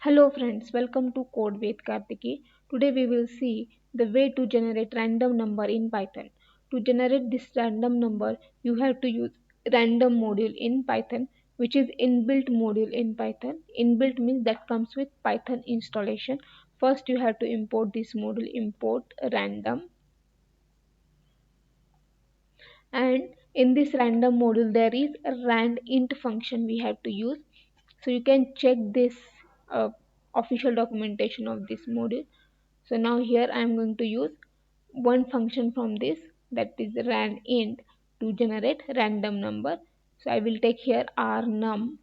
Hello friends, welcome to Code with Kartiki. Today we will see the way to generate random number in Python. To generate this random number, you have to use random module in Python, which is inbuilt module in Python. Inbuilt means that comes with Python installation. First you have to import this module, import random, and in this random module there is a randint function we have to use. So you can check this uh, official documentation of this module. So now here I am going to use one function from this, that is randint, to generate random number. So I will take here rnum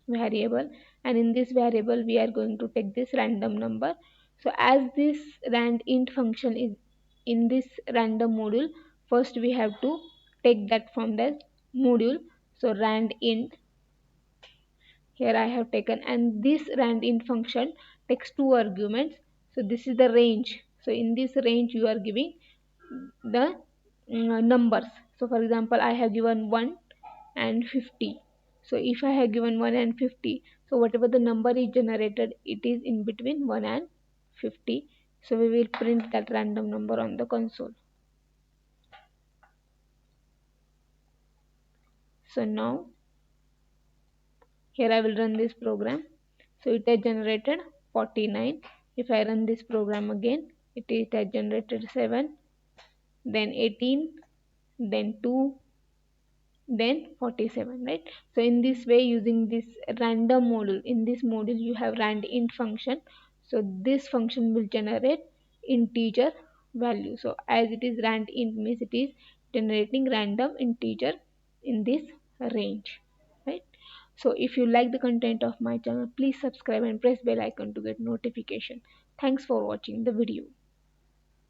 variable, and in this variable we are going to take this random number. So as this randint function is in this random module, first we have to take that from the module. So randint, here I have taken, and this randint function takes two arguments. So this is the range. So in this range you are giving the numbers. So for example, I have given 1 and 50. So if I have given 1 and 50, so whatever the number is generated, it is in between 1 and 50. So we will print that random number on the console. So now here I will run this program. So it has generated 49. If I run this program again, it has generated 7, then 18, then 2, then 47, right? So in this way, using this random module, in this module you have randint function. So this function will generate integer value. So as it is randint means it is generating random integer in this range, right? So if you like the content of my channel, please subscribe and press bell icon to get notification. Thanks for watching the video.